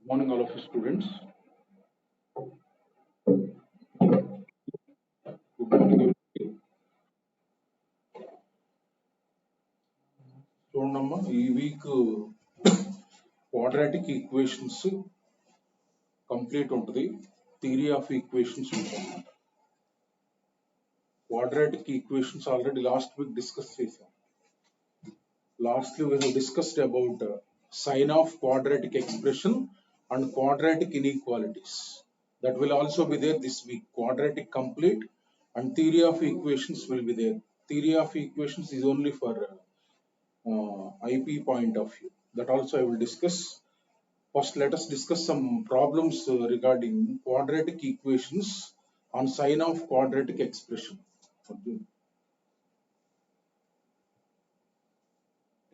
Morning, all of you students. Good morning, everybody. చూడమ్మా ఈ week quadratic equations complete ఉంటుంది. Theory of equations ఉంటుంది. Quadratic equations already last week discuss చేసాం. Lastly we have discussed about sign of quadratic expression and quadratic inequalities. That will also be there this week. Quadratic complete and theory of equations will be there. Theory of equations is only for IP point of view. That also I will discuss. First, let us discuss some problems regarding quadratic equations on sign of quadratic expression. Okay.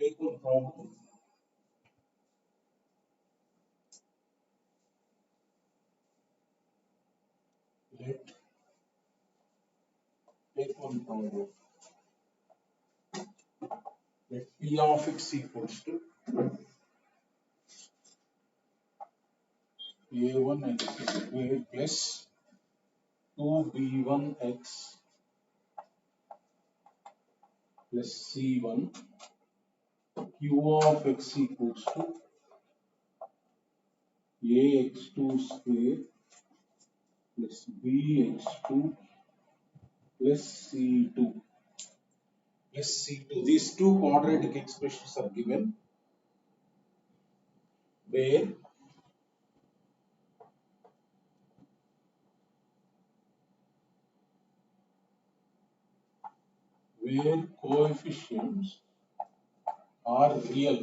Take one problem. Take one problem. Let P of x equals to A1 x square plus 2B1 x plus C1 Q of x equals to AX2 square plus BX2 plus C2 plus C2. These two quadratic expressions are given where coefficients are real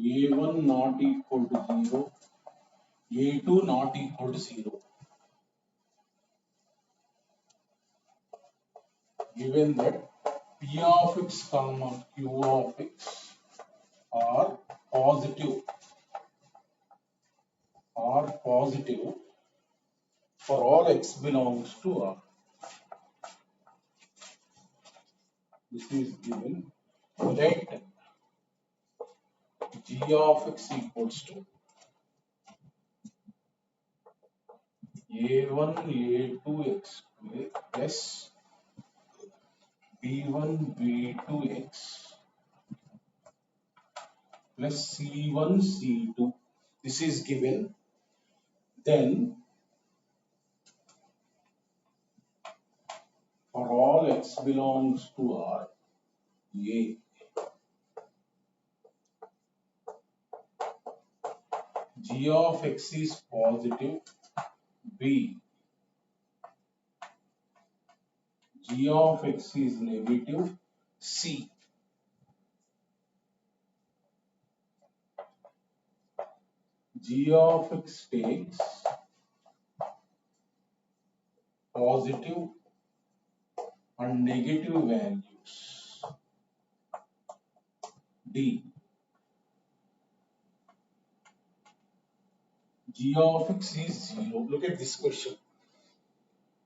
A1 not equal to 0, A2 not equal to 0. Given that P of x comma Q of x are positive for all x belongs to R. This is given. Let G of x equals to A1 A2 x square plus B1 B2 x plus C1 C2. This is given. Then for all x belongs to R, A. G of x is positive, B. G of x is negative, C. G of x takes positive and negative values, D. G of x is 0. Look at this question.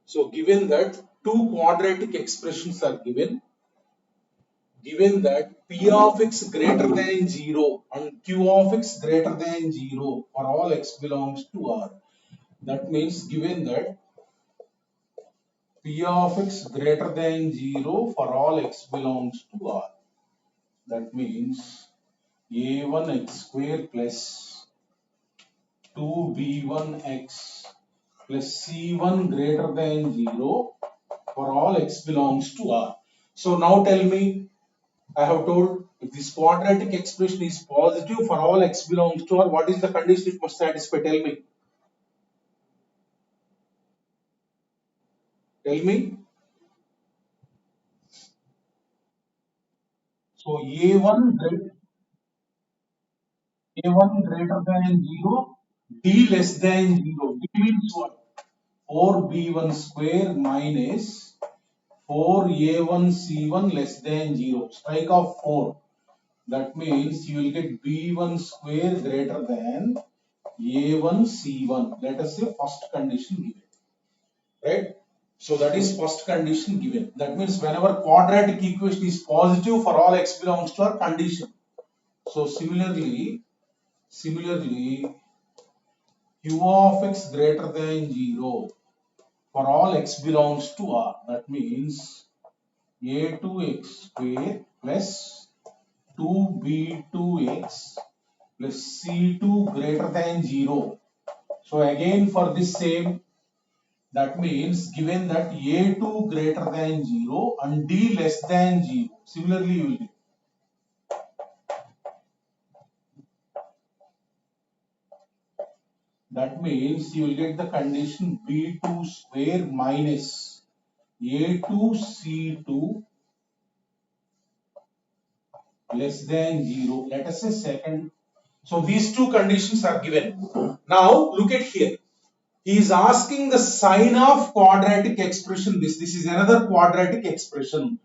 So given that two quadratic expressions are given that P of x greater than 0 and Q of x greater than 0 for all x belongs to R. That means given that P of x greater than 0 for all x belongs to R. That means A1 x square plus 2B1x plus C1 greater than 0 for all x belongs to R. So now tell me, I have told if this quadratic expression is positive for all x belongs to R, what is the condition it must satisfy? Tell me. Tell me. So A1 greater than 0, D less than 0. D means what? 4B1 square minus 4A1C1 less than 0. Strike off 4. That means you will get B1 square greater than A1C1. Let us say first condition given. Right? So that is first condition given. That means whenever quadratic equation is positive for all x belongs to our condition. So similarly q of x greater than 0 for all x belongs to R. That means a2x square plus 2b2x plus c2 greater than 0. So again for this same, that means given that a2 greater than 0 and d less than 0. Similarly you will get. That means you will get the condition b2 square minus a2 c2 less than 0. Let us say second. So these two conditions are given. Now look at here. He is asking the sign of quadratic expression. This is another quadratic expression.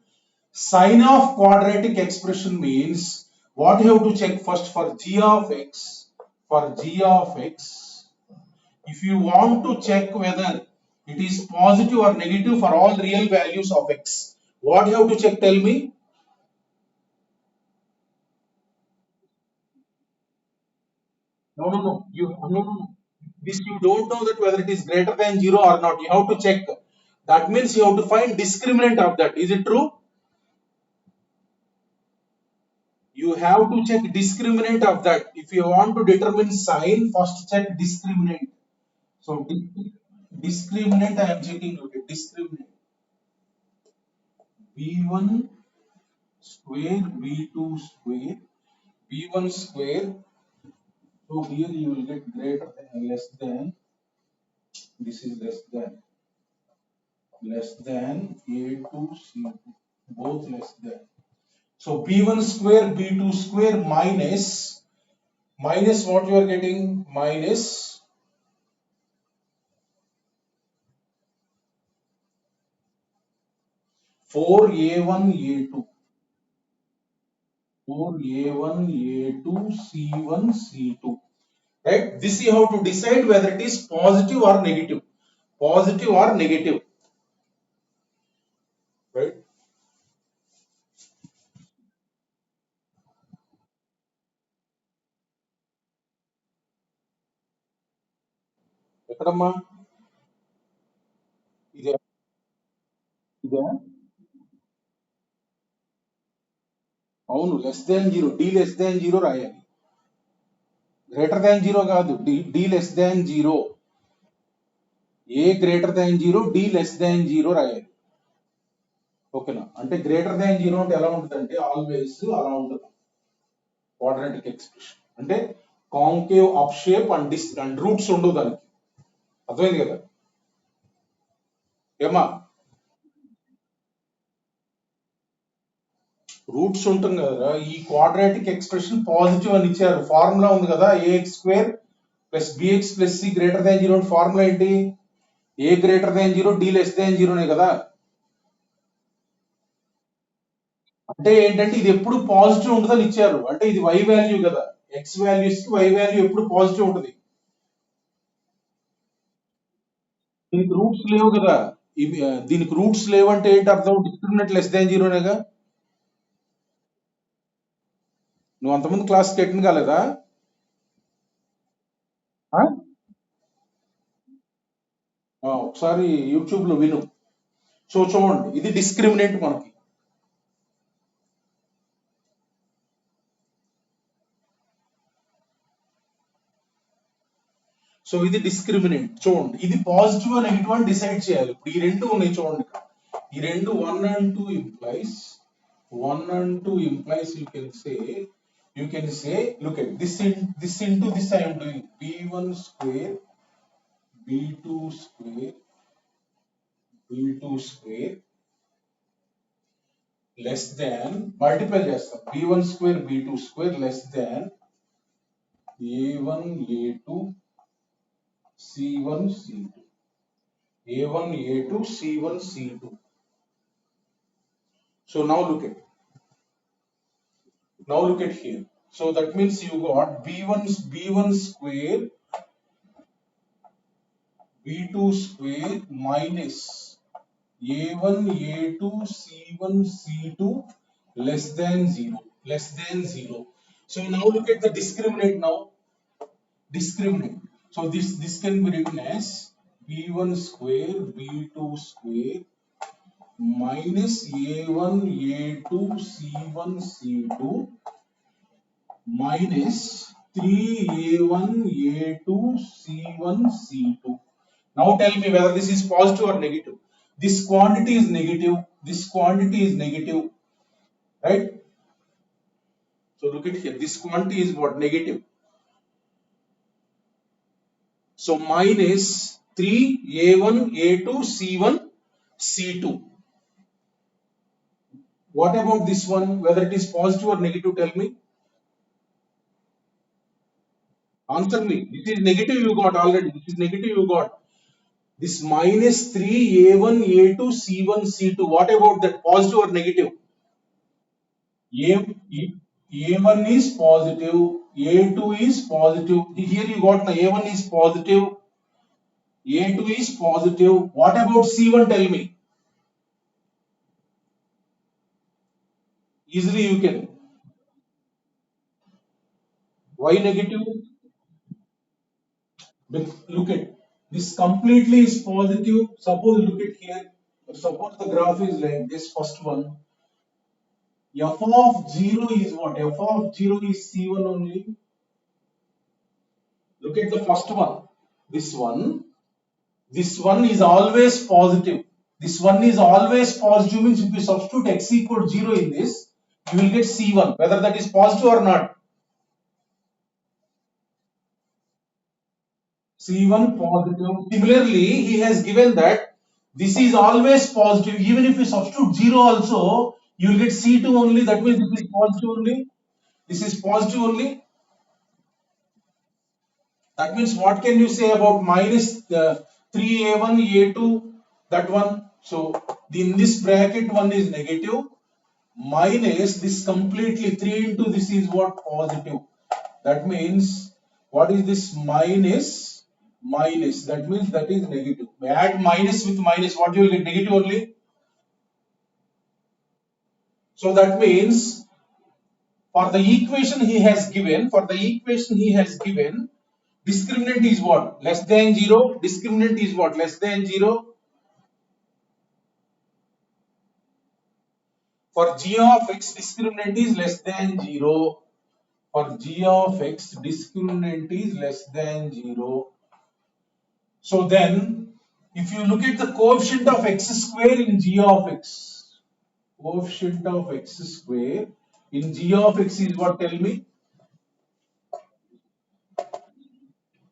Sign of quadratic expression means what you have to check first for g of x. For g of x, if you want to check whether it is positive or negative for all real values of x, what you have to check? Tell me. No. No. This you don't know that whether it is greater than 0 or not. You have to check. That means you have to find discriminant of that. Is it true? You have to check discriminant of that. If you want to determine sign, first check discriminant. So discriminant I am checking. Okay, discriminant. b1 square, b2 square, b1 square. So here you will get greater than, less than. This is less than a2 c2. Both less than. So b1 square, b2 square minus what you are getting? Minus 4a1 a2. 4a1 a2 c1 c2. Right? This you have to decide whether it is positive or negative. Positive or negative. Right? ఎక్కడమ్మా ఇదే ఇదే అవును less than zero D less than zero రాయాలి greater than zero కాదు D less than zero A greater than zero D less than zero రాయాలి ఓకేనా అంటే greater than zero అంటే ఎలా ఉంటుంది అంటే ఆల్వేస్ అలా ఉంటుంది క్వాడ్రాటిక్ ఎక్స్ప్రెషన్ అంటే concave up shape and roots ఉండవు దానికి అర్థమైంది కదా ఏమా రూట్స్ ఉంటుంది కదా ఈ క్వాడ్రాటిక్ ఎక్స్ప్రెషన్ పాజిటివ్ అని ఇచ్చారు ఫార్ములా ఉంది కదా a x square plus b x plus c greater than zero formula ఏంటి a greater than zero D less than జీరోనే కదా అంటే ఏంటంటే ఇది ఎప్పుడు పాజిటివ్ ఉంటుందని ఇచ్చారు అంటే ఇది వై వాల్యూ కదా ఎక్స్ వాల్యూస్ కి వై వాల్యూ ఎప్పుడు పాజిటివ్ ఉంటుంది దీనికి రూట్స్ లేవు కదా దీనికి రూట్స్ లేవంటే ఏంటి అర్థం డిస్క్రిమినెంట్ లెస్ దాన్ జీరోనేగా నువ్వు అంతమంది క్లాస్కి అటెండ్ కాలేదా ఆ? ఒకసారి యూట్యూబ్ లో విను సో చూడండి ఇది డిస్క్రిమినెంట్ మనకి సో ఇది డిస్క్రిమినెంట్ చూడండి ఇది పాజిటివ్ నెగిటివ్ అని డిసైడ్ చేయాలి ఇప్పుడు ఈ రెండు ఉన్నాయి చూడండి ఈ రెండు 1 and 2 implies 1 and 2 implies you can say look at this into this I am doing b1 square b2 square b2 square less than multiply చేస్తాం b1 square b2 square less than a1 a2 c1 c2 a1 a2 c1 c2 so now look at here so that means you got b1 square b2 square minus A1, A2, C1, C2 less than 0, less than 0. So now look at the discriminant now. Discriminant. So this can be written as B1 square, B2 square minus A1, A2, C1, C2 minus 3A1, A2, C1, C2. Now tell me whether this is positive or negative. This quantity is negative. This quantity is negative, right? So look at here. This quantity is what? Negative. So minus 3A1, A2, C1, C2. What about this one? Whether it is positive or negative, tell me. Answer me. This is negative you got already. This is negative you got. This minus 3A1, A2, C1, C2. What about that? Positive or negative? A1 is positive. A2 is positive. Here you got the A1 is positive. A2 is positive. What about C1? Tell me. Easily you can. Why negative? Look at this completely is positive. Suppose look at here. Suppose the graph is like this first one. F of 0 is what? F of 0 is C1 only. Look at the first one. This one. This one is always positive. This one is always positive means if you substitute x equal to 0 in this, you will get C1, whether that is positive or not. C1 positive. Similarly, he has given that this is always positive. Even if you substitute 0 also, you will get C2 only. That means this is positive only. This is positive only. That means what can you say about minus 3A1, A2, that one? So in this bracket one is negative, minus this completely 3 into this is what? Positive. That means what is this? Minus, minus. That means that is negative. Add minus with minus, what you will get? Negative only. So that means for the equation he has given, discriminant is what? Less than 0. Discriminant is what? Less than 0. For g of x, discriminant is less than 0. For g of x, discriminant is less than 0. So then, if you look at the coefficient of x square in g of x, coefficient of x square in g of x is what? Tell me.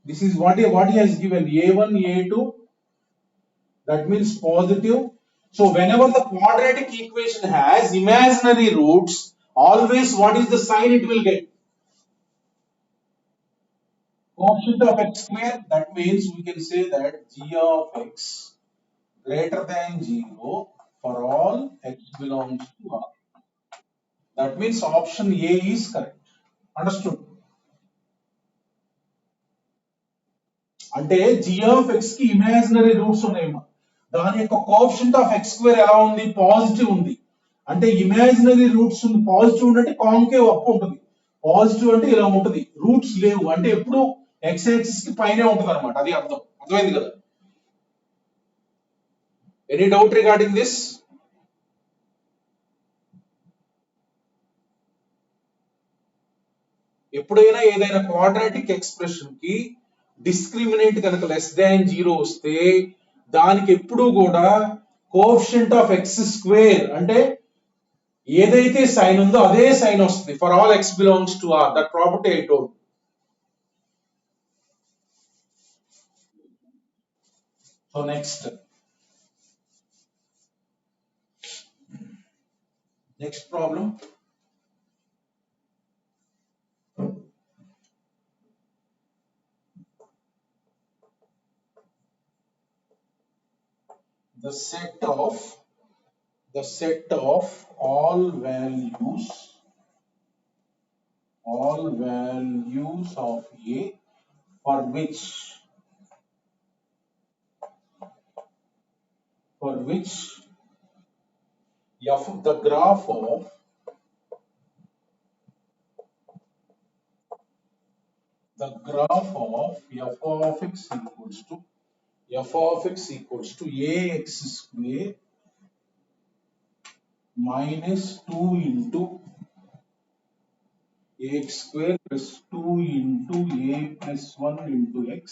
This is what he has given, a1, a2. That means positive. So whenever the quadratic equation has imaginary roots, always what is the sign it will get? Coefficient of x square. That means we can say that g of x greater than 0 for all x belongs to R. That means option A is correct. Understood? అంటే g of x కి imaginary roots ఉన్నాయమ్మా. దాని యొక్క coefficient of x square ఎలా ఉంది? Positive ఉంది. అంటే imaginary roots ఉంది. పాజిటివ్ అంటే కాంకేవ్ అప్ ఉంటుంది. పాజిటివ్ అంటే ఇలా ఉంటుంది. రూట్స్ లేవు అంటే ఎప్పుడు x యాక్సిస్ కి పైనే ఉంటుంది అనమాట. అది అర్థం. అర్థమైంది కదా? Any doubt regarding this? ఎప్పుడైనా ఏదైనా క్వాడ్రాటిక్ ఎక్స్ప్రెషన్ కి డిస్క్రిమినేట్ కనుక లెస్ దాన్ 0 వస్తే దానికి ఎప్పుడూ కూడా కోఎఫిషియంట్ ఆఫ్ ఎక్స్ స్క్వేర్ అంటే ఏదైతే సైన్ ఉందో అదే సైన్ వస్తుంది for all x belongs to R. That property I told. So next problem. The set of all values of A for which for which the graph of f of x equals to ax square minus 2 into ax square plus 2 into a plus 1 into x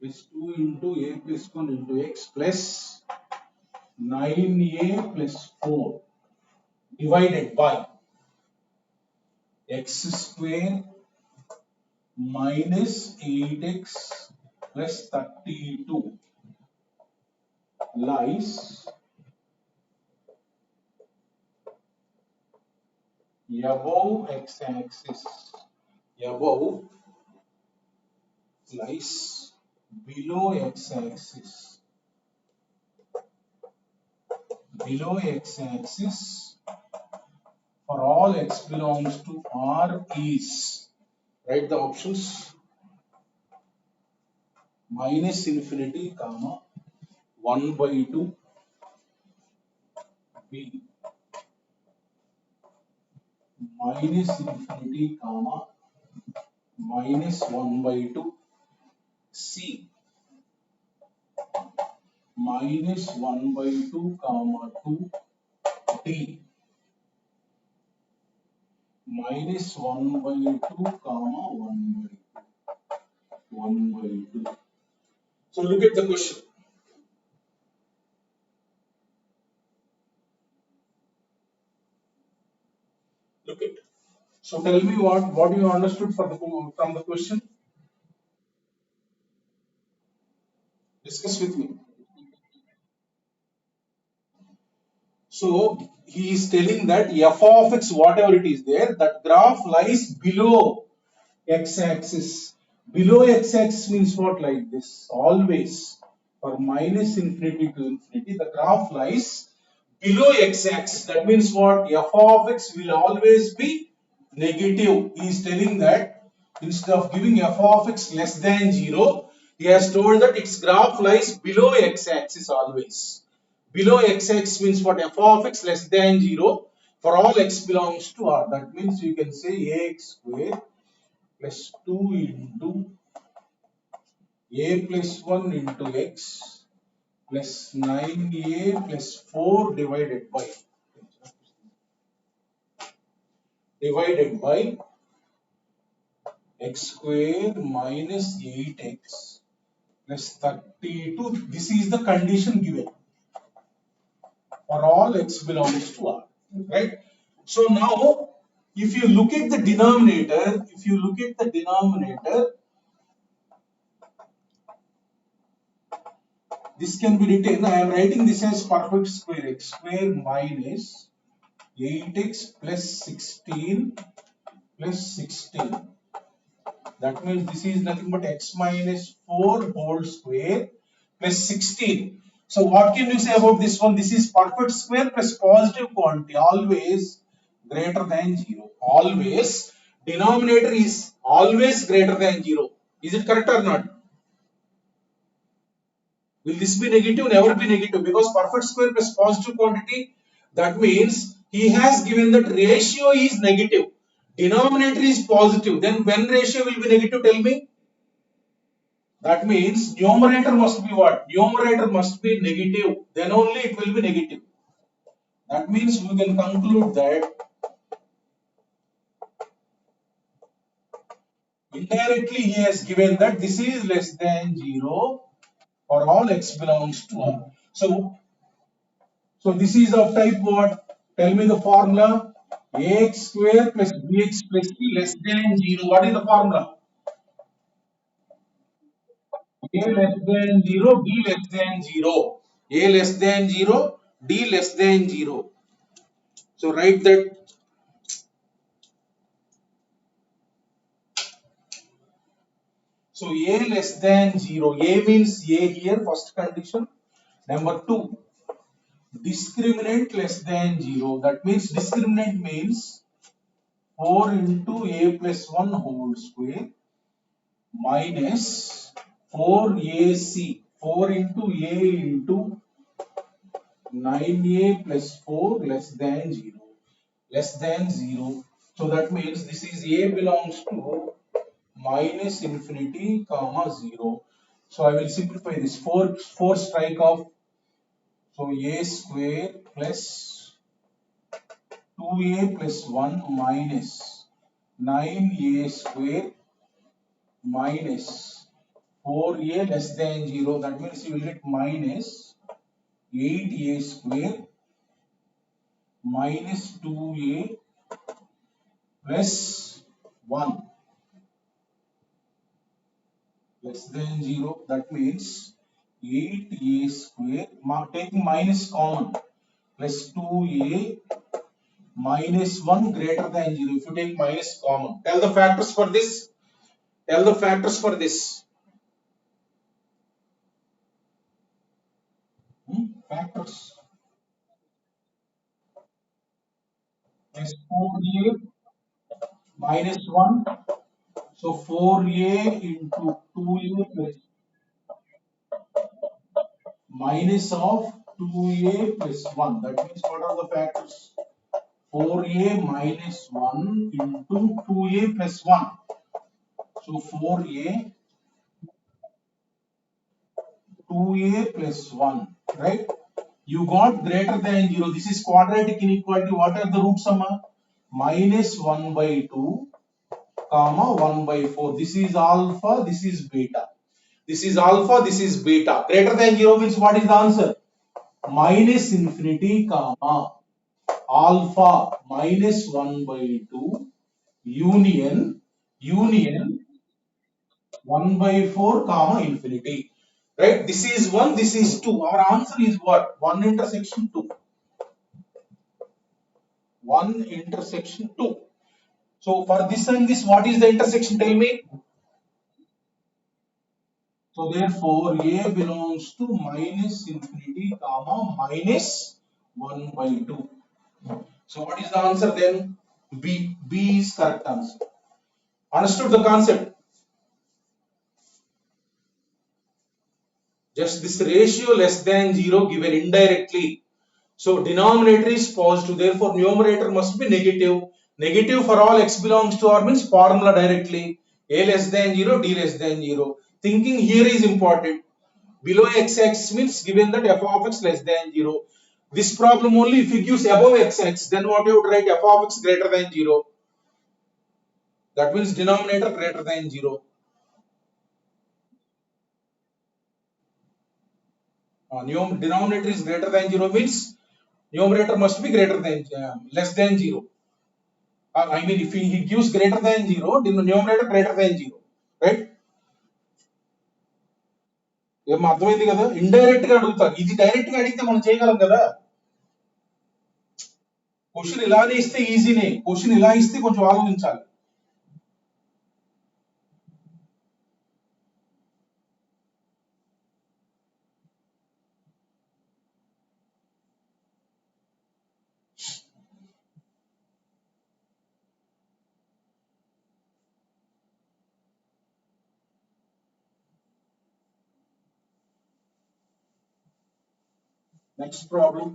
plus 2 into a plus 1 into x plus 9a plus 4 divided by x square minus 8x plus 32 lies above x-axis, above lies below x-axis, below x-axis for all x belongs to R is, write the options, minus infinity comma 1 by 2 b minus infinity comma minus 1 by 2 c minus 1 by 2 comma 2 d minus 1 by 2 comma 1 by 2. So look at the question. Look at. So tell me what you understood from the question. Discuss with me. So he is telling that f of x, whatever it is there, that graph lies below x-axis. Below x-axis means what? Like this. Always for minus infinity to infinity, the graph lies below x-axis. That means what? F of x will always be negative. He is telling that instead of giving f of x less than 0, he has told that its graph lies below x-axis always. Below x-axis means what? F of x less than 0 for all x belongs to R. That means you can say ax square plus 2 into a plus 1 into x plus 9a plus 4 divided by x square minus 8x plus 32. This is the condition given for all x belongs to R, right? So now if you look at the denominator, this can be written, I am writing this as perfect square, x square minus 8x plus 16 plus 16. That means this is nothing but x minus 4 whole square plus 16. So what can you say about this one? This is perfect square plus positive quantity, always greater than 0. Always, denominator is always greater than 0. Is it correct or not? Will this be negative? Never be negative, because perfect square plus positive quantity, that means he has given that ratio is negative. Denominator is positive. Then when ratio will be negative, tell me? That means numerator must be what? Numerator must be negative. Then only it will be negative. That means we can conclude that indirectly he has given that this is less than 0 for all x belongs to R. So this is of type what? Tell me the formula. Ax square plus bx plus c less than 0. What is the formula? A less than 0, b less than 0. A less than 0, d less than 0. So write that. So a less than 0. A means a here, first condition. Number 2, discriminant less than 0. That means discriminant means 4 into a plus 1 whole square minus 4ac, 4 into a into 9a plus 4 less than 0. Less than 0. So that means this is a belongs to minus infinity comma 0. So I will simplify this. 4 strike off. So a square plus 2a plus 1 minus 9a square minus 4a less than 0. That means you will get minus 8a square minus 2a plus 1 less than 0. That means 8a square, taking minus common, plus 2a minus 1 greater than 0. If you take minus common, tell the factors for this. Tell the factors for this. Factors. Plus 4a minus 1. So 4a into 2a plus minus of 2a plus 1. That means what are the factors? 4a minus 1 into 2a plus 1. So 4a, 2a plus 1, right? You got greater than 0. This is quadratic inequality. What are the root summa? Minus 1 by 2, comma 1 by 4. This is alpha, this is beta. This is alpha, this is beta. Greater than 0 means what is the answer? Minus infinity, comma alpha minus 1 by 2 union 1 by 4 comma infinity, right? This is 1, this is 2. Our answer is what? 1 intersection 2. 1 intersection 2. So for this and this, what is the intersection? Tell me. So therefore a belongs to minus infinity comma minus 1 by 2. So what is the answer then? B is correct answer. Understood the concept? Just this ratio less than 0 given indirectly. So denominator is positive, therefore numerator must be negative. Negative for all x belongs to R means formula directly. A less than 0, D less than 0. Thinking here is important. Below x-axis means given that f of x less than 0. This problem only if it gives above x-axis, then what you would write? F of x greater than 0. That means denominator greater than 0. Denominator is greater than 0 means numerator must be greater than less than 0. I mean, if he gives greater than 0, the numerator greater than 0, right? ఏం అర్థమైంది కదా? Indirect గా అడుగుతారు, ఇది direct గా అడిగితే మనం చేయగలం కదా. క్వశ్చన్ ఇలానే ఇస్తే ఈజీనే, క్వశ్చన్ ఇలా ఇస్తే కొంచెం ఆలోచించాలి. Next problem.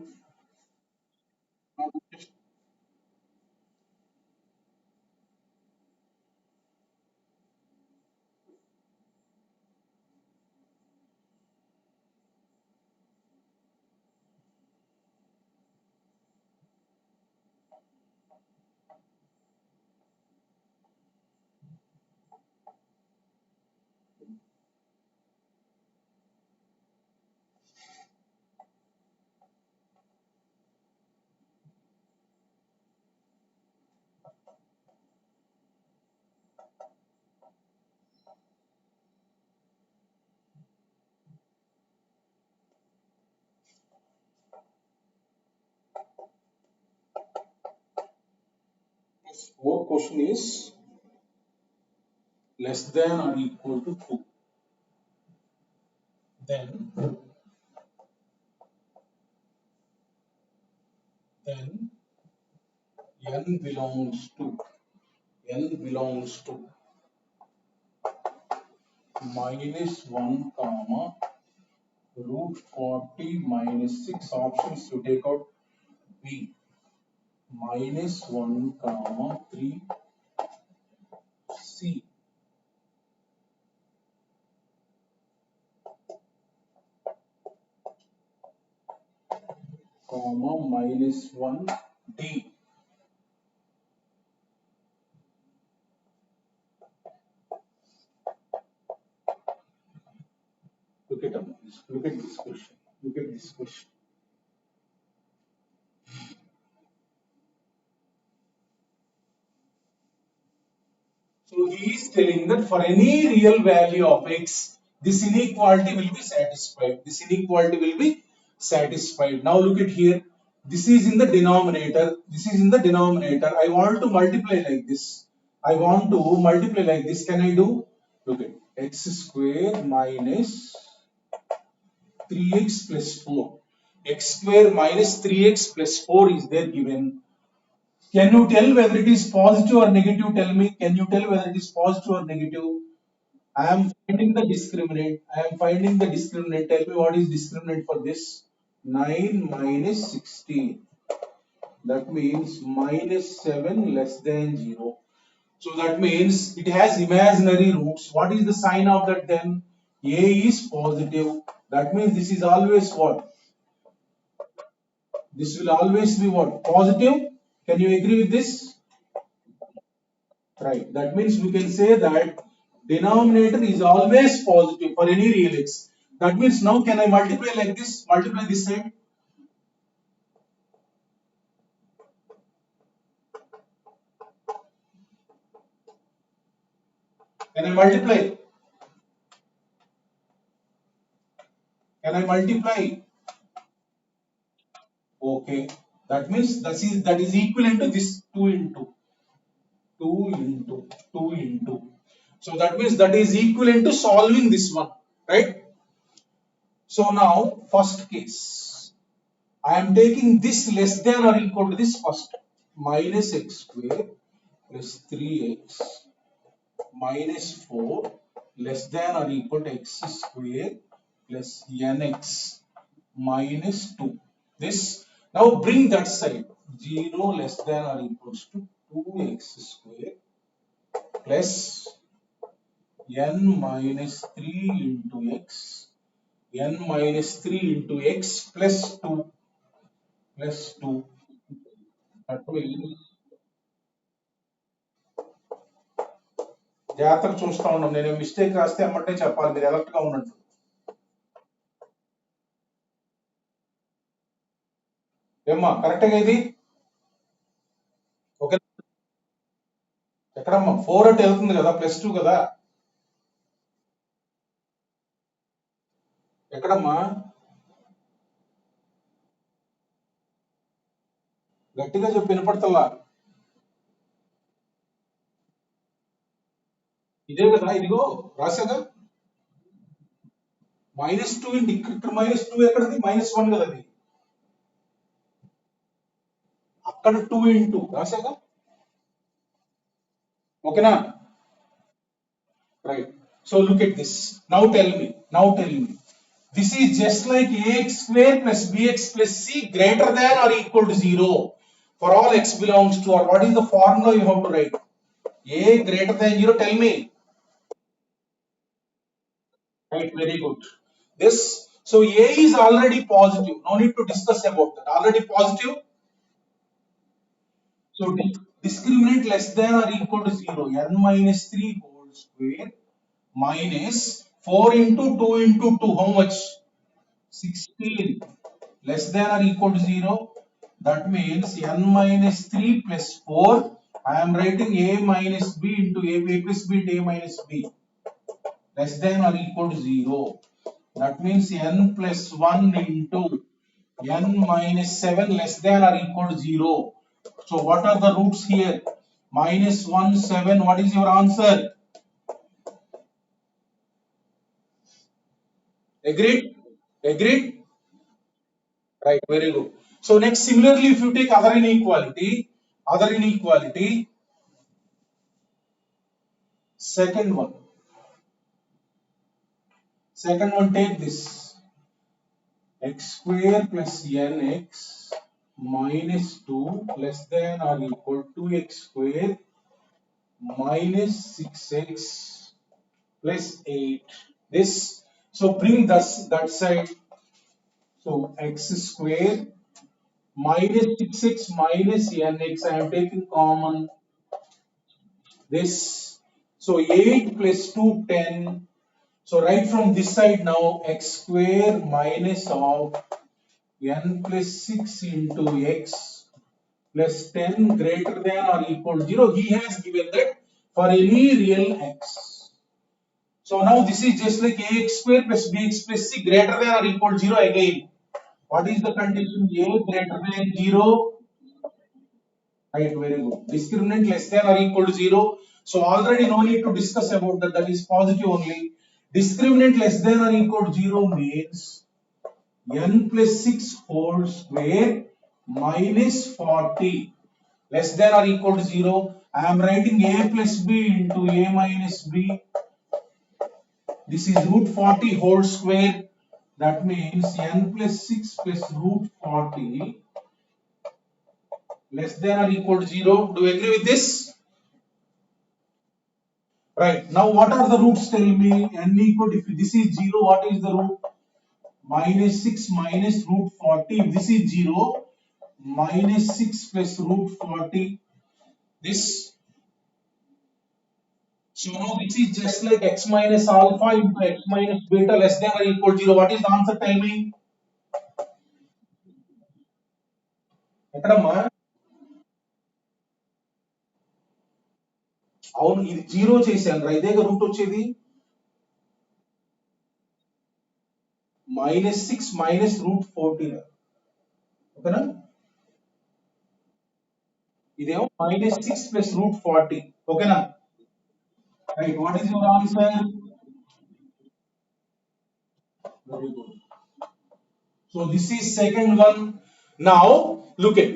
Fourth question is less than or equal to 2. Then n belongs to minus 1 comma root 40 minus 6 options you take out b minus 1 comma 3 c comma minus 1 d. Look at this. Look at this question. Look at this question. So he is telling that for any real value of x, this inequality will be satisfied. This inequality will be satisfied. Now look at here. This is in the denominator. This is in the denominator. I want to multiply like this. I want to multiply like this. Can I do? Look at x square minus 3x plus 4. X square minus 3x plus 4 is there given. Can you tell whether it is positive or negative? Tell me. Can you tell whether it is positive or negative? I am finding the discriminant. I am finding the discriminant. Tell me what is discriminant for this? 9 minus 16. That means minus 7 less than 0. So that means it has imaginary roots. What is the sign of that then? A is positive. That means this is always what? This will always be what? Positive. Can you agree with this? Right. That means we can say that denominator is always positive for any real x. That means now can I multiply like this? Multiply this side. Can I multiply? Can I multiply? Okay. That means that is equivalent to this 2 into 2 into 2 into. So that means that is equivalent to solving this one, right? So now first case. I am taking this less than or equal to this first. Minus x square plus 3x minus 4 less than or equal to x square plus nx minus 2. This now bring that side 0 less than or equals to 2x square plus n minus 3 into x n minus 3 into x plus 2 plus 2. That means జాగ్రత్తగా చూస్తా ఉన్నాం. నేను mistake రాస్తే అమ్మటే చెప్పాలి, మీరు alert గా ఉన్నట్టు. ఏమ్మా కరెక్ట్గా ఇది ఓకే? ఎక్కడమ్మా 4 అంటే వెళ్తుంది కదా, +2 కదా. ఎక్కడమ్మా గట్టిగా చెప్పి వినపడతల్లా. ఇదే కదా, ఇదిగో రాసాగా. -2 ఇంటి ఇక్కడ -2 ఎక్కడది? -1 కదా అది. అక్కడ 2 ఇంటూ రాసాగా. ఓకేనా? Right. So look at this. Now tell me. This is just like ax square plus bx plus c greater than or equal to 0 for all x belongs to R. What is the formula you have to write? A greater than 0, tell me. Right, very good. This, so A is already positive. No need to discuss about that. Already positive. So discriminant less than or equal to 0. N minus 3 whole square minus 4 into 2 into 2. How much? 16 less than or equal to 0. That means n minus 3 plus 4. I am writing a minus b into a plus b into a minus b less than or equal to 0. That means n plus 1 into n minus 7 less than or equal to 0. So what are the roots here? -1, 7. What is your answer? Agreed? Agreed? Right, very good. So next, similarly, if you take other inequality, second one take this. x square plus nx minus 2 less than or equal to x square minus 6x plus 8. This, so bring that side. So x square minus 6x minus nx, I am taking common this. So 8 plus 2, 10. So right from this side now, x square minus of n plus 6 into x plus 10 greater than or equal to 0. He has given that for any real x. So now this is just like ax square plus bx plus c greater than or equal to 0 again. What is the condition? A greater than 0. Right, very good. Discriminant less than or equal to 0. So already no need to discuss about that. That is positive only. Discriminant less than or equal to 0 means n plus 6 whole square minus 40 less than or equal to 0. I am writing a plus b into a minus b. This is root 40 whole square. That means n plus 6 plus root 40 less than or equal to 0. Do you agree with this? Right. Now what are the roots? Tell me. N equal to, if this is 0, what is the root? Minus 6 minus root 40. If this is 0, minus 6 plus root 40. This. So now this is just like x minus alpha into x minus beta less than or equal to 0. What is the answer? Tell me. ఎక్కడమ్మా అవును ఇది zero చేశాను రా ఇదే route వచ్చేది minus 6 minus root 14 ఓకేనా ఇదేమో minus 6 plus root 40 ఓకేనా right what is your answer very good so this is second one now look at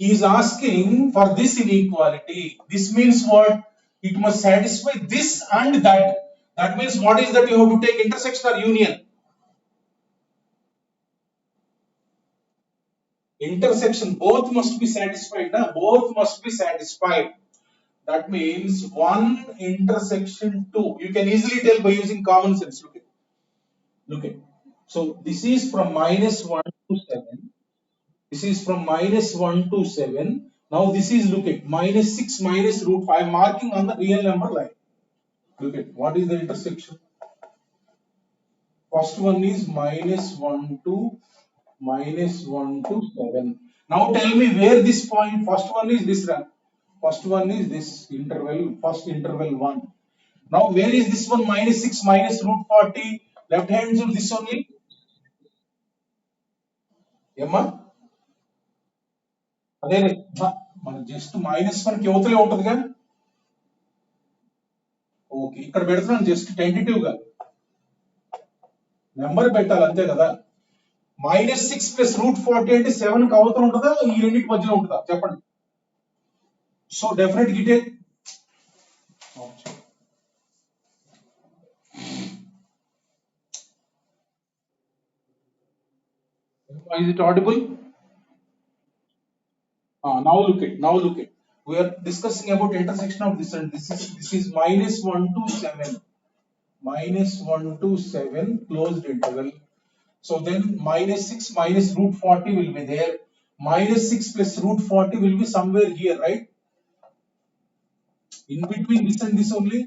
he is asking for this inequality this means what it must satisfy this and that that means what is that you have to take intersection or union intersection both must be satisfied na? Both must be satisfied that means 1 intersection 2 you can easily tell by using common sense look at so this is from minus 1 to 7 this is from minus 1 to 7 now this is look at minus 6 minus root 5 marking on the real number line look at what is the intersection first one is minus 1 to minus 1 to 7. Now tell me where this point, first one is this one. First one is this interval, first interval 1. Now where is this one minus 6 minus root 40? Left hand side this only. Emma? అదే మన just minus 1 కి అవతలే ఉంటదిగా okay ఇక్కడ పెడుతున్నాను just tentative గా number పెట్టాలి అంతే కదా minus 6 plus root 40 అంటే 7 కి అవతల ఉంటుందా ఈ రెండింటి మధ్యలో ఉంటుందా చెప్పండి సో డెఫినెట్ గా ఇటే is it audible now look at we are discussing about intersection of this and this is minus 1 to 7 minus 1 to 7 closed interval so then minus 6 minus root 40 will be there minus 6 plus root 40 will be somewhere here right in between this and this only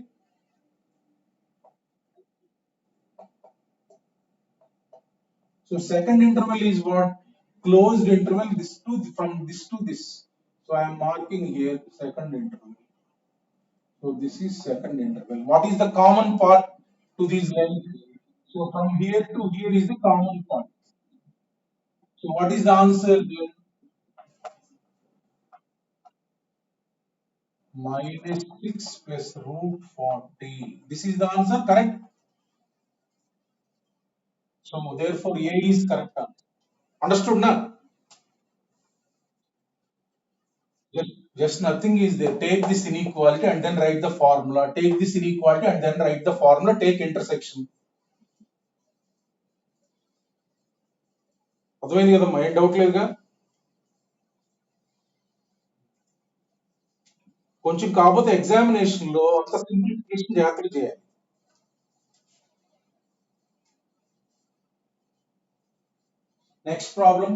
so second interval is what closed interval this to from this to this so I am marking here second interval so this is second interval what is the common part to these lengths so from here to here is the common part so what is the answer then minus 6 plus root 40 this is the answer correct so therefore A is correct answer. Understood now just nothing is there take this inequality and then write the formula take this inequality and then write the formula take intersection అర్థమైంది కదమ్మా, ఏం doubt లేదుగా. కొంచెం కాకపోతే examination లో అంత simplification జాగ్రత్తగా చేయాలి. Next problem.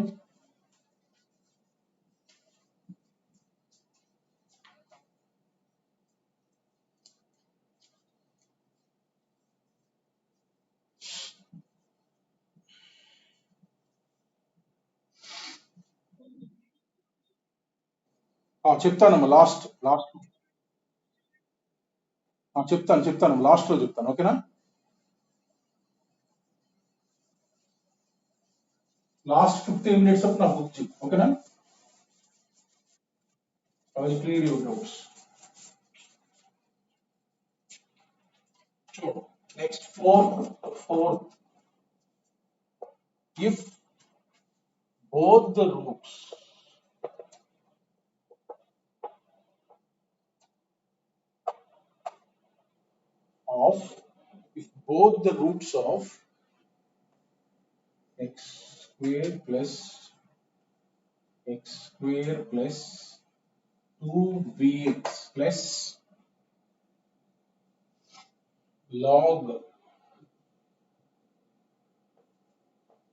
చెప్తానమ్మా, లాస్ట్ చెప్తాను లాస్ట్ లో చెప్తాను, ఓకేనా. లాస్ట్ 15 minutes of నా బుక్ చెప్పు, ఓకేనా. I will clear your doubts. చూడు, next 4. If both the roots of x square plus 2bx plus log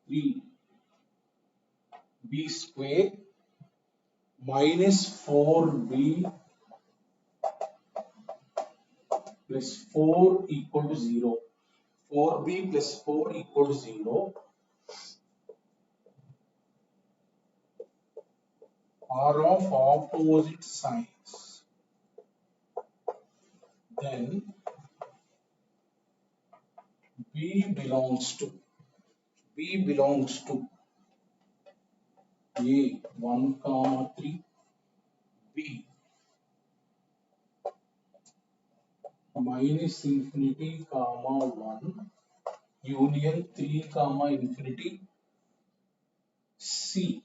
3b square minus 4b plus 4 equal to 0. 4b plus 4 equal to 0 are of opposite signs. Then B belongs to A 1, 3, B minus infinity, 1 union 3, infinity, C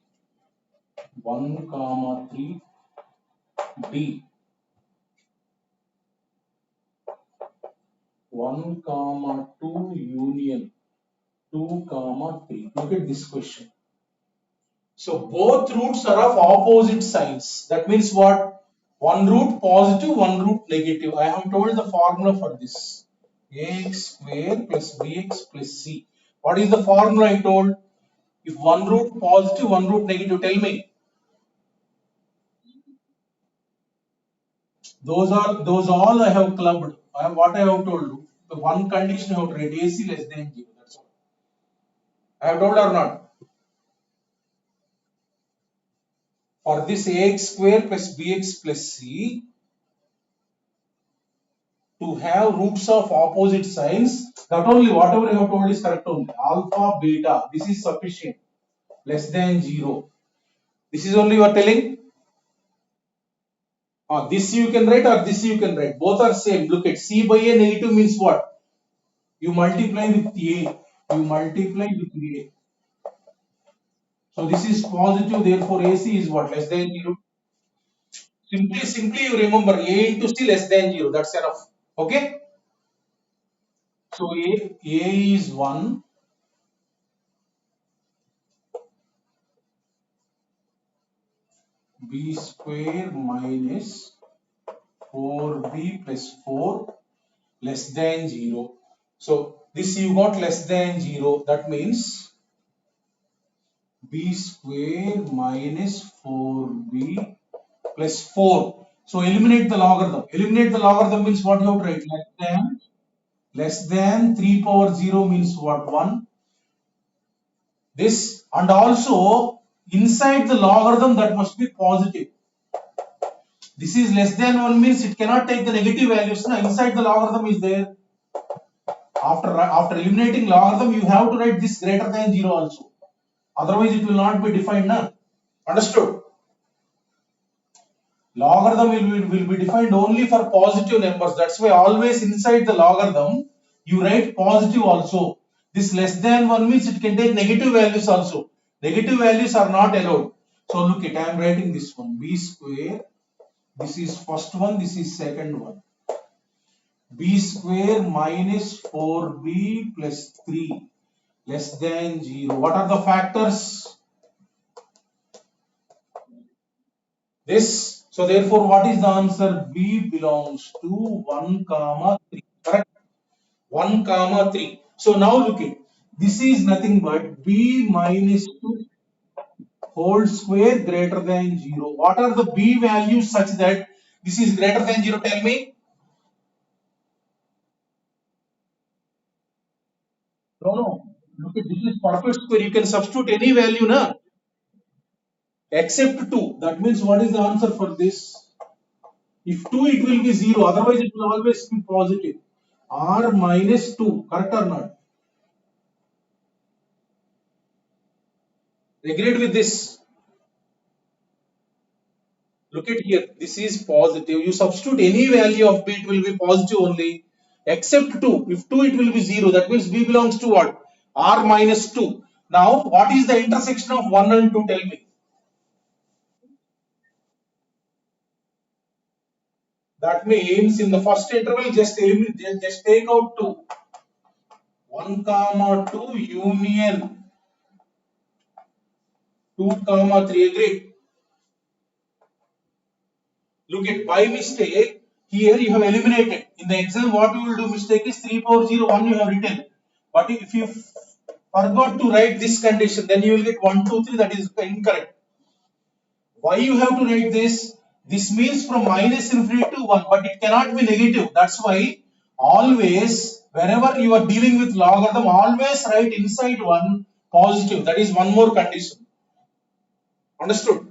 1, 3, D 1, 2 union 2, 3. Look at this question. So both roots are of opposite signs. That means what? One root positive, one root negative. I have told the formula for this. Ax square plus bx plus c. What is the formula I told? If one root positive, one root negative, tell me. Those all I have clubbed. What I have told you. The one condition I have read, AC less than 0. That's all. I have told or not? For this ax square plus bx plus c, to have roots of opposite signs, not only whatever I have told is correct only. Alpha, beta, this is sufficient. Less than 0. This is only you are telling. This you can write or this you can write. Both are same. Look at C by A negative means what? You multiply with A. So this is positive, therefore AC is what? Less than 0. Simply you remember A into C less than 0. That's enough. Okay? So A is 1. B square minus 4b plus 4 less than 0. So this you got less than 0. That means b square minus 4b plus 4. So eliminate the logarithm. Eliminate the logarithm means what you have to write? Less than 3 power 0 means what? 1. This, and also inside the logarithm that must be positive. This is less than 1 means it cannot take the negative values. Now inside the logarithm is there. After eliminating logarithm, you have to write this greater than 0 also. Otherwise, it will not be defined. Na? Understood? Logarithm will be defined only for positive numbers. That's why always inside the logarithm, you write positive also. This less than 1 means it can take negative values also. Negative values are not allowed. So look at, I am writing this one. B square. This is first one. This is second one. B square minus 4b plus 3 less than 0. What are the factors? This. So therefore, what is the answer? B belongs to 1 comma 3. Correct? 1 comma 3. So now look at this is nothing but b minus 2 whole square greater than 0. What are the b values such that this is greater than 0? Tell me. No, no. Look at this is perfect square. You can substitute any value, na? Except 2. That means what is the answer for this? If 2, it will be 0. Otherwise, it will always be positive. R minus 2. Correct or not? Agreed with this? Look at here. This is positive. You substitute any value of b, it will be positive only. Except 2. If 2, it will be 0. That means b belongs to what? R minus 2. Now, what is the intersection of 1 and 2? Tell me. That means in the first interval, just eliminate, just take out 2. 1 comma 2 union 2 comma 3. Agreed. Look at by mistake, here you have eliminated. In the exam, what you will do mistake is 3 power 0, 1 you have written. But if you forgot to write this condition, then you will get 1, 2, 3, that is incorrect. Why you have to write this? This means from minus infinity to 1, but it cannot be negative. That's why always, whenever you are dealing with logarithm, always write inside 1 positive. That is one more condition. Understood?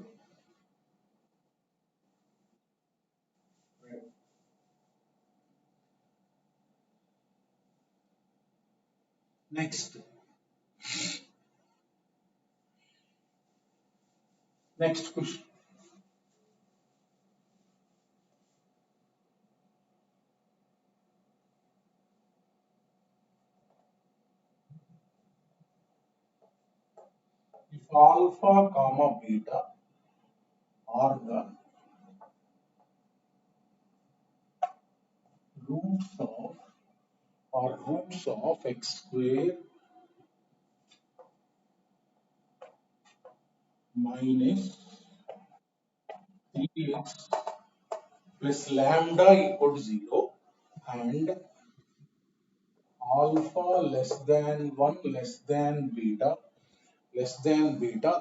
Next. Next question. If alpha comma beta are the roots of x square minus 3x plus lambda equal to 0 and alpha less than 1 less than beta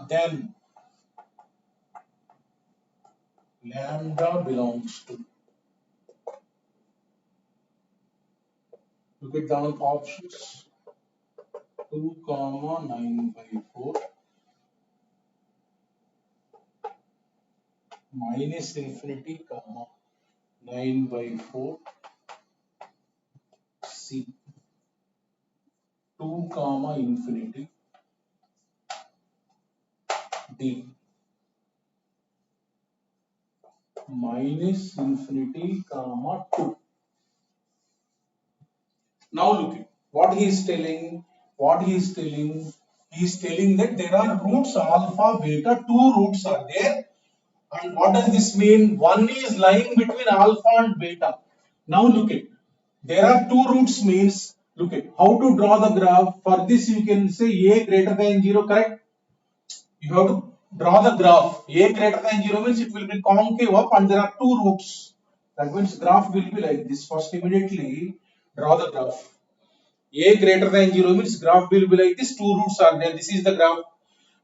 then lambda belongs to, look at the options, 2 comma 9 by 4 minus infinity comma 9 by 4 c 2 comma infinity d minus infinity comma 2. Now look at what he is telling. What he is telling, he is telling that there are roots alpha, beta, two roots are there. And what does this mean? One is lying between alpha and beta. Now look at, there are two roots means, look at how to draw the graph. For this you can say a greater than 0, correct? You have to draw the graph. A greater than 0 means it will be concave up and there are two roots. That means graph will be like this. First immediately draw the graph. A greater than 0 means graph will be like this, two roots are there. This is the graph.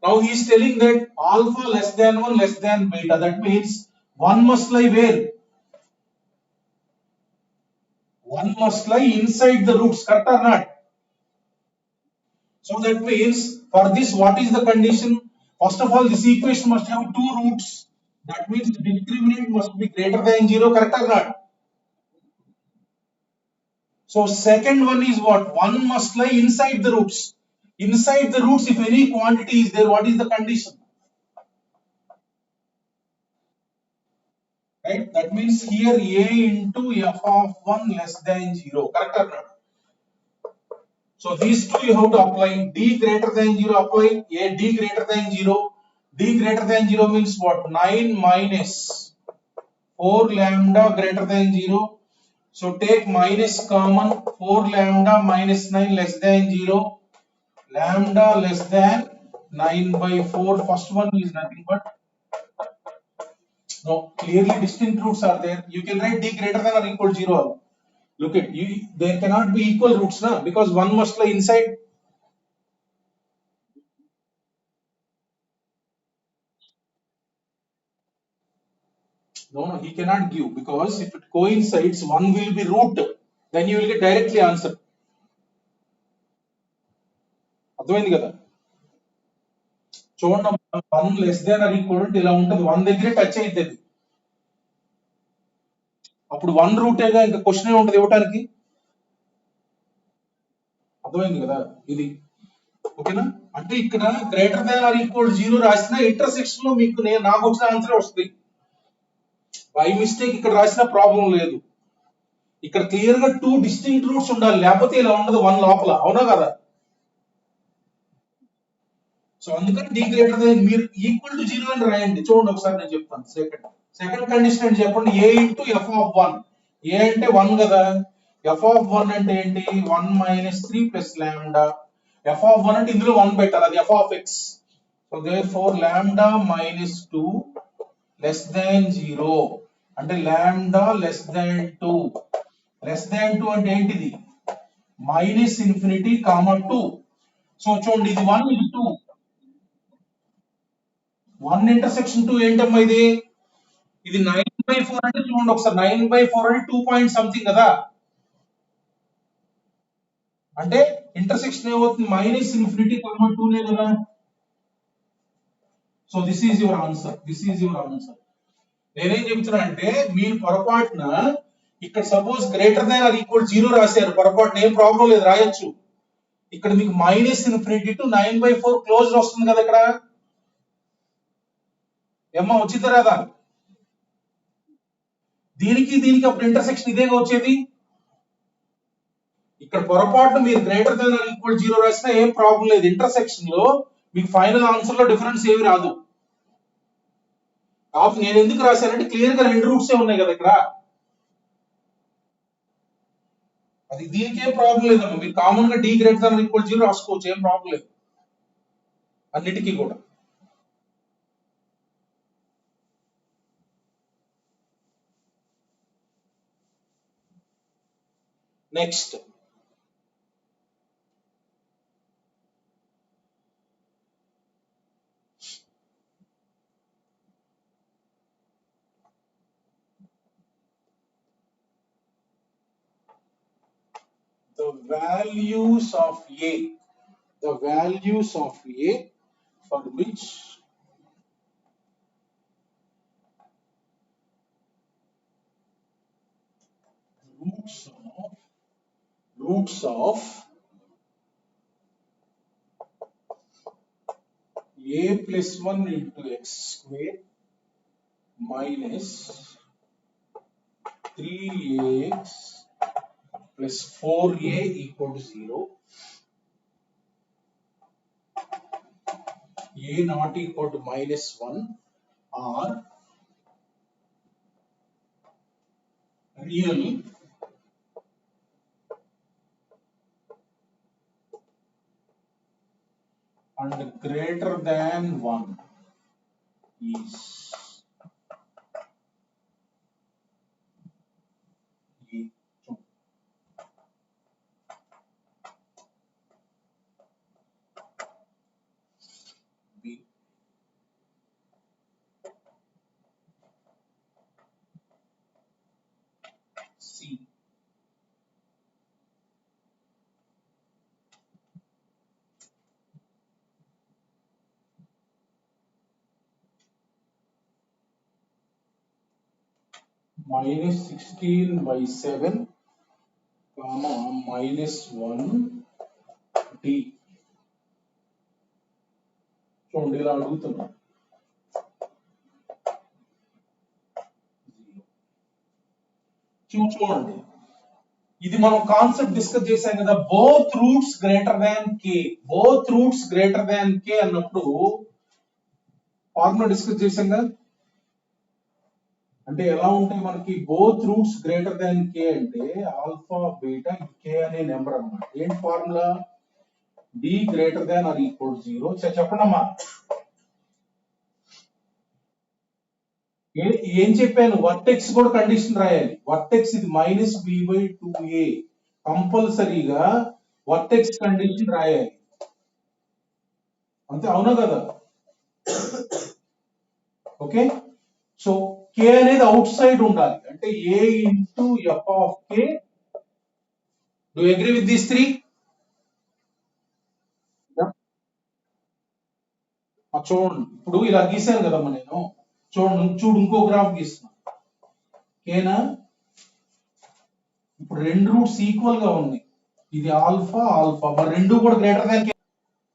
Now he is telling that alpha less than 1 less than beta. That means 1 must lie where? 1 must lie inside the roots, correct or not? So that means for this, what is the condition? First of all, this equation must have two roots. That means discriminant must be greater than 0, correct or not? So second one is what? 1 must lie inside the roots. Inside the roots, if any quantity is there, what is the condition? Right? That means here a into f of 1 less than 0. Correct or not? So these two you have to apply. D greater than 0 apply. A d greater than 0. D greater than 0 means what? 9 minus 4 lambda greater than 0. So take minus common. 4 lambda minus 9 less than 0. Lambda less than 9 by 4. First one is nothing but No, clearly distinct roots are there. You can write d greater than or equal to 0. Look at you. There cannot be equal roots, na, because one must lie inside. No, he cannot give, because if it coincides, one will be root. Then you will get directly answer. అర్థమైంది కదా? చూడండి, 1 less than or equal to ఇలా ఉంటుంది, 1 దగ్గరే touch అవుతుంది. అప్పుడు 1 రూటేగా, ఇంకా question ఏముంటది ఇవ్వడానికి. అర్థమైంది కదా ఇది? ఓకేనా? అంటే ఇక్కడ గ్రేటర్ దాన్ ఆర్ ఈక్వల్ 0 రాసిన ఇంటర్సెక్షన్ లో మీకు నాకు వచ్చిన ఆన్సర్ వస్తుంది. బై మిస్టేక్ ఇక్కడ రాసిన ప్రాబ్లం లేదు. ఇక్కడ క్లియర్ గా 2 డిస్టింక్ట్ రూట్స్ ఉండాలి, లేకపోతే ఇలా ఉండదు 1 లోపల. అవునా కదా? సో అందుకని d గ్రేటర్ దాన్, మీరు ఈక్వల్ టు 0 అని రాయండి. చూడండి ఒకసారి నేను చెప్తాను. సెకండ్ కండిషన్ ఏంటి చెప్పండి. a into f of 1. a అంటే 1 కదా, ఎఫ్ ఆఫ్ 1 అంటే ఏంటి? 1 minus 3 plus lambda. F of 1 అంటే ఇందులో 1 పెట్టాలి, అది F of X. So therefore lambda minus 2 less than 0 అంటే lambda less than 2. Less than 2 అంటే ఏంటిది? Minus infinity comma 2. సో చూడండి, ఇది 1, ఇది 2. 1 ఇంటర్సెక్షన్ 2 ఏంటమ్మా ఇది? ఇది 9/4 అంటే చూడండి ఒకసారి, 9/4 అంటే 2 పాయింట్ సంథింగ్ కదా. అంటే ఇంటర్సెక్షన్ ఏమవుతుంది? మైనస్ ఇన్ఫినిటీ కామా 2 నే కదా. So this is your answer. నేనేం చెప్తున్నా అంటే, మీరు పొరపాటున ఇక్కడ suppose greater than or equal 0 రాశారు, పొరపాటున ఏం ప్రాబ్లం లేదు, రాయొచ్చు. ఇక్కడ మీకు మైనస్ ఇన్ఫినిటీ టు 9/4 క్లోజ్ వస్తుంది కదా ఇక్కడ. ఏమ్మా వచ్చిందా రాదా? దీనికి అప్పుడు ఇంటర్సెక్షన్ ఇదేగా వచ్చేది. ఇక్కడ పొరపాటు మీరు గ్రేటర్ దాన్ ఆర్ ఈక్వల్ 0 రాసినా ఏం ప్రాబ్లం లేదు. ఇంటర్సెక్షన్ లో మీకు ఫైనల్ ఆన్సర్ లో డిఫరెన్స్ ఏమి రాదు. కాబట్టి నేను ఎందుకు రాశానంటే, క్లియర్ గా 2 రూట్స్ ఉన్నాయి కదా ఇక్కడ. అది దీనికి ఏం ప్రాబ్లం లేదమ్మా. మీరు కామన్ గా d greater than or equal 0 రాసుకోవచ్చు, ఏం ప్రాబ్లం లేదు అన్నిటికీ కూడా. Next, the values of a for which roots of a plus 1 into x square minus 3ax plus 4a equal to 0, a not equal to minus 1 are real and greater than 1 is B. C. Minus 16/7 comma minus 1 d. చూడండి ఇలా అడుగుతున్నా. చూడండి, ఇది మనం concept discuss చేశాం కదా, both roots greater than k అన్నప్పుడు formula discuss చేశాం కదా. అంటే ఎలా ఉంటాయి మనకి? Both roots greater than k అంటే ఆల్ఫా బీటా k అనే నెంబర్ అన్నమాట. ఏంటి formula? d greater than or equal 0. చెప్పండి అమ్మా. ఏం చెప్పాను, వర్టెక్స్ కూడా కండిషన్ రాయాలి. వర్టెక్స్ ఇది మైనస్ బి బై 2a, కంపల్సరీగా వర్టెక్స్ కండిషన్ రాయాలి. అంతే, అవునా కదా? ఓకే, సో కే అనేది అవుట్ సైడ్ ఉండాలి, అంటే a into f of k. Do agree with these three? చూడండి, ఇప్పుడు ఇలా గీసాను కదమ్మా నేను. చూడు ఇంకో గ్రాఫ్ గీస్తున్నా. కేనా, ఇప్పుడు రెండు రూట్స్ ఈక్వల్ గా ఉన్నాయి. ఇది ఆల్ఫా ఆల్ఫా, మరి రెండు కూడా గ్రేటర్ దాన్